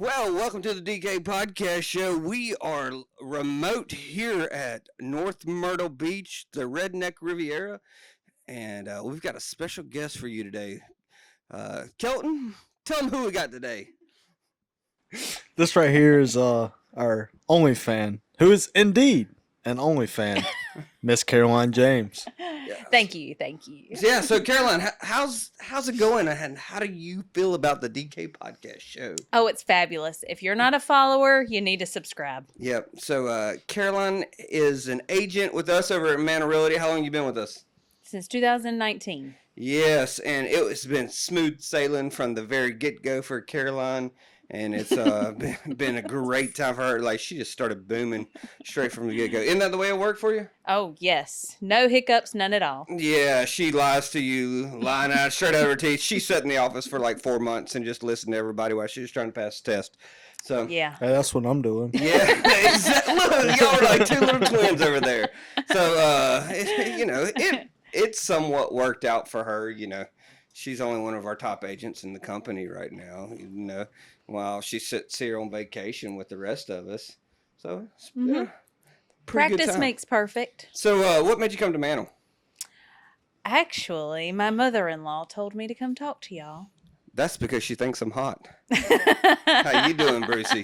Well, welcome to the DK Podcast Show. We are remote here at North Myrtle Beach, the Redneck Riviera, and we've got a special guest for you today. Kelton, tell them who we got today. This right here is our only fan, who is indeed an only fan, Miss Caroline James. Thank you. Yeah, so Caroline, how's it going, and how do you feel about the DK Podcast Show? Oh, it's fabulous. If you're not a follower, you need to subscribe. Yep. So Caroline is an agent with us over at Mantle Realty. How long have you been with us? Since 2019. Yes, and it's been smooth sailing from the very get-go for Caroline, and it's been a great time for her. Like, she just started booming straight from the get-go. Isn't that the way it worked for you? Oh, yes. No hiccups, none at all. Yeah, she lies to you, lying out straight out of her teeth. She sat in the office for like 4 months and just listened to everybody while she was trying to pass the test. So Yeah. Hey, that's what I'm doing. yeah, exactly. Look, y'all are like two little twins over there. So it somewhat worked out for her. She's only one of our top agents in the company right now. While she sits here on vacation with the rest of us. So pretty good Practice time. makes perfect. So what made you come to Mantle? Actually, my mother-in-law told me to come talk to y'all. That's because she thinks I'm hot. How you doing, Brucey?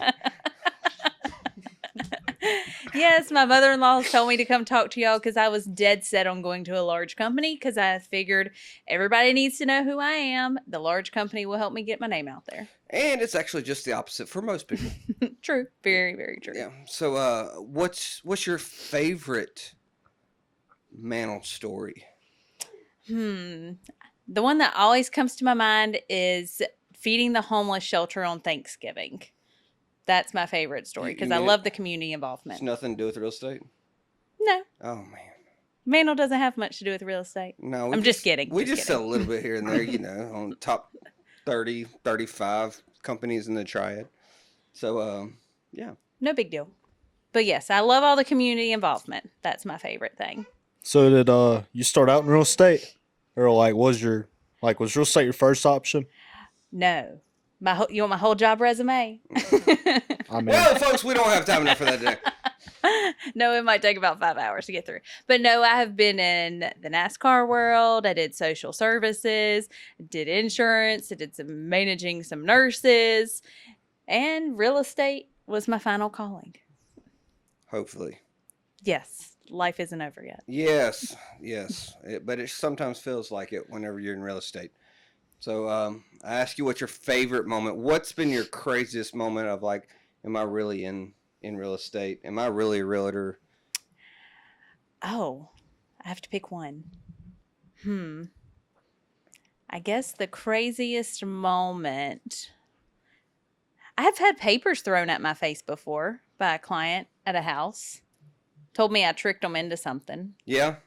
Yes, my mother-in-law told me to come talk to y'all because I was dead set on going to a large company because I figured everybody needs to know who I am. The large company will help me get my name out there. And it's actually just the opposite for most people. True. Very, very true. Yeah. So what's your favorite Mantle story? The one that always comes to my mind is feeding the homeless shelter on Thanksgiving. That's my favorite story because I love the community involvement. It's nothing to do with real estate? No, Oh, man. Mantle doesn't have much to do with real estate. No, I'm just kidding. We just just kidding. sell a little bit here and there, on top 30, 35 companies in the triad. So, yeah. No big deal. But yes, I love all the community involvement. That's my favorite thing. So did you start out in real estate, or was real estate your first option? No. You want my whole job resume? I mean, Well, folks, we don't have time enough for that today. No, it might take about 5 hours to get through. But no, I have been in the NASCAR world. I did social services, did insurance, I did some managing some nurses, and real estate was my final calling. Hopefully. Yes, life isn't over yet. Yes. But it sometimes feels like it whenever you're in real estate. So I ask you, what's your favorite moment? What's been your craziest moment of like, am I really in real estate? Am I really a realtor? Oh, I have to pick one. I guess the craziest moment. I have had papers thrown at my face before by a client at a house. Told me I tricked them into something. Yeah.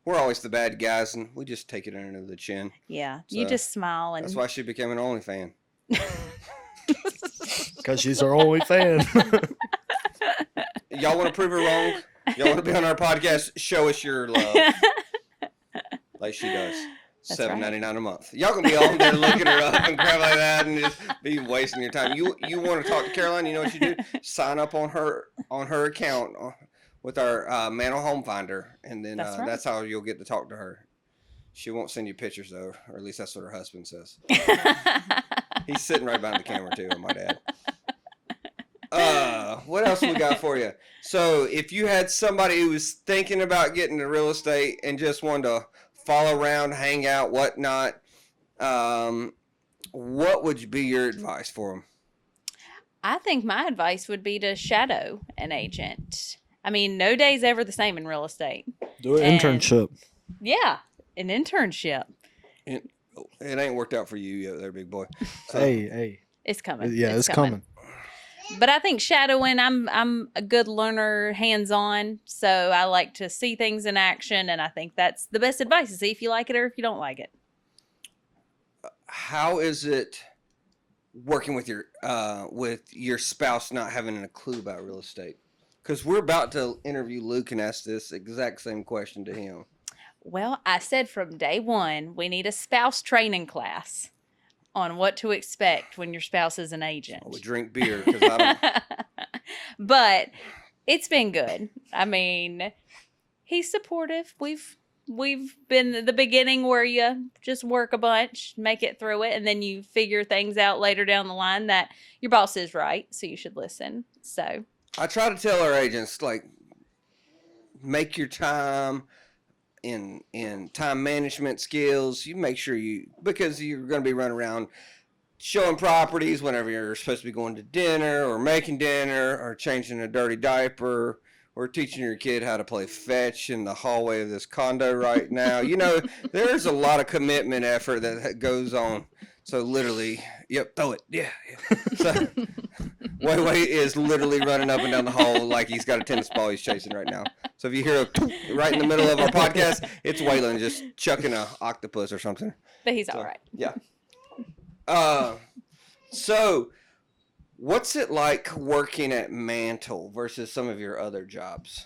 We're always the bad guys, and we just take it under the chin. Yeah, So, you just smile and. That's why she became an OnlyFan. because she's our only fan. Y'all want to prove her wrong? Y'all want to be on our podcast? Show us your love, like she does. That's $7.99 a month. Y'all gonna be on there looking her up and crap like that, and just be wasting your time. You want to talk to Caroline? You know what you do? Sign up on her account with our Mantle Home Finder, and then That's right. that's how you'll get to talk to her. She won't send you pictures though, or at least that's what her husband says. He's sitting right behind the camera too, my dad. What else we got for you? So, if you had somebody who was thinking about getting into real estate and just wanted to follow around, hang out, whatnot, what would be your advice for them? I think my advice would be to shadow an agent. I mean, no day's ever the same in real estate. Do an And- internship. Yeah, an internship. It ain't worked out for you yet, there, big boy. So, Hey. It's coming. Yeah, it's coming. But I think shadowing, I'm a good learner, hands-on, so I like to see things in action, and I think that's the best advice, to see if you like it or if you don't like it. how is it working with your spouse not having a clue about real estate? Because we're about to interview Luke and ask this exact same question to him. Well, I said from day one, we need a spouse training class. on what to expect when your spouse is an agent. We drink beer because I don't. But it's been good. I mean, he's supportive. We've been the beginning where you just work a bunch, make it through it, and then you figure things out later down the line that your boss is right, so you should listen. So I try to tell our agents, like, make your time in time management skills. You make sure because you're going to be running around showing properties whenever you're supposed to be going to dinner or making dinner or changing a dirty diaper or teaching your kid how to play fetch in the hallway of this condo right now. There's a lot of commitment effort that goes on. So literally, yep, throw it. Yeah. So Way is literally running up and down the hall like he's got a tennis ball he's chasing right now. So if you hear a right in the middle of our podcast, it's Waylon just chucking a octopus or something. But he's all right. Yeah. So what's it like working at Mantle versus some of your other jobs?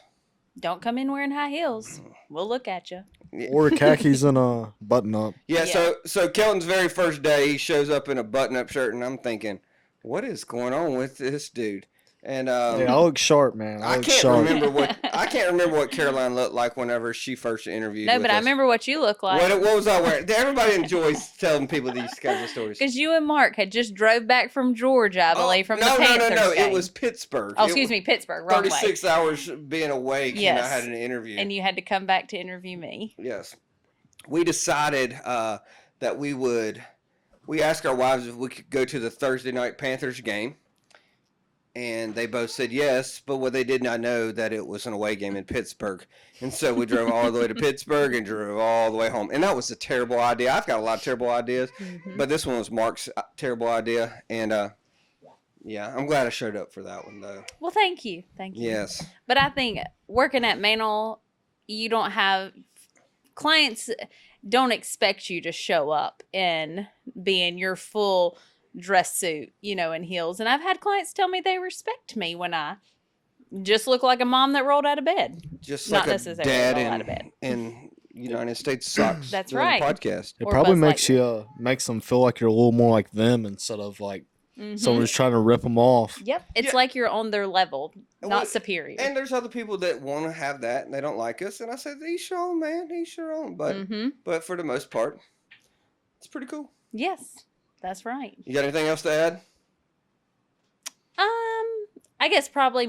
Don't come in wearing high heels. We'll look at you. Or khakis and a button up. Yeah. So Kelton's very first day, he shows up in a button-up shirt, and I'm thinking, what is going on with this dude? And I look sharp, man. I can't remember what Caroline looked like whenever she first interviewed. No, but I remember what you look like. What was I wearing? Everybody enjoys telling people these kinds of stories. Because you and Mark had just drove back from Georgia, I believe, from the Panthers No. game. It was Pittsburgh. Oh, excuse me, Pittsburgh. Wrong 36 hours being awake, yes. And I had an interview. And you had to come back to interview me. Yes. We decided that we asked our wives if we could go to the Thursday night Panthers game. And they both said yes, but what they did not know that it was an away game in Pittsburgh. And so we drove all the way to Pittsburgh and drove all the way home. And that was a terrible idea. I've got a lot of terrible ideas, but this one was Mark's terrible idea. And, yeah, I'm glad I showed up for that one, though. Well, thank you. Thank you. Yes. But I think working at Mantle, you don't have clients don't expect you to show up and be in your full dress suit, and heels. And I've had clients tell me they respect me when I just look like a mom that rolled out of bed. Just not like a necessarily dad roll out of bed. in United States socks. That's doing right. A podcast. It Or probably Buzz makes Lightyear. makes them feel like you're a little more like them instead of like someone's trying to rip them off. Yep. It's Yeah. like you're on their level, And not we- superior. And there's other people that want to have that and they don't like us. And I said, each your own, man. Each your own. But for the most part, it's pretty cool. Yes, that's right. You got anything else to add? I guess probably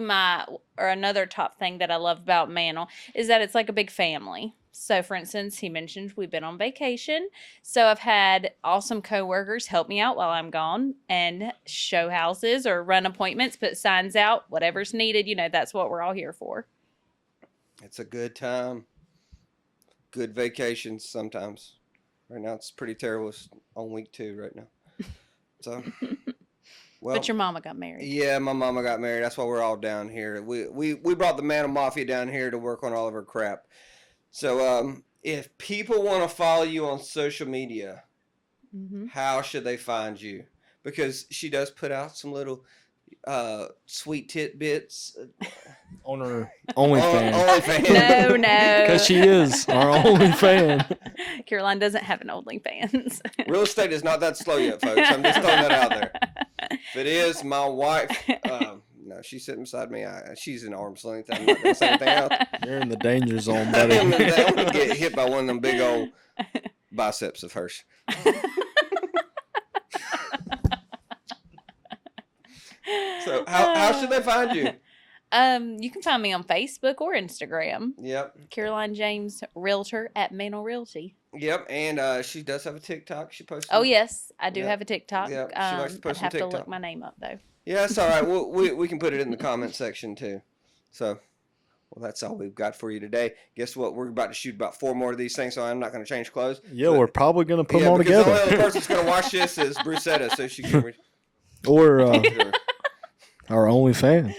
another top thing that I love about Mantle is that it's like a big family. So, for instance, he mentioned we've been on vacation. So I've had awesome coworkers help me out while I'm gone and show houses or run appointments, put signs out, whatever's needed. That's what we're all here for. It's a good time. Good vacations sometimes. Right now it's pretty terrible. It's on week 2 right now. So, well. But your mama got married. Yeah, my mama got married. That's why we're all down here. We brought the Mantle Mafia down here to work on all of her crap. So if people want to follow you on social media, how should they find you? Because she does put out some little sweet tidbits. On her OnlyFans. OnlyFans. No. Because she is our only fan. Caroline doesn't have an OnlyFans. Real estate is not that slow yet, folks. I'm just throwing that out there. If it is, my wife, no, she's sitting beside me. She's in arm's length. I'm not going to say anything else. You're in the danger zone, I'm buddy. going to get hit by one of them big old biceps of hers. So how should they find you? You can find me on Facebook or Instagram. Yep. Caroline James Realtor at Mantle Realty. Yep. And she does have a TikTok. She posts. Oh yes, I do Yep. have a TikTok. Yep, she likes to post I'd have some to look TikTok. my name up though. Yeah, it's all right. We can put it in the comment section too. So, well, that's all we've got for you today. Guess what? We're about to shoot about 4 more of these things, so I'm not going to change clothes. Yeah, But- we're probably going to put them all because the only together. other person that's going to watch this is Brucetta, so she can. Or Sure. our only fan.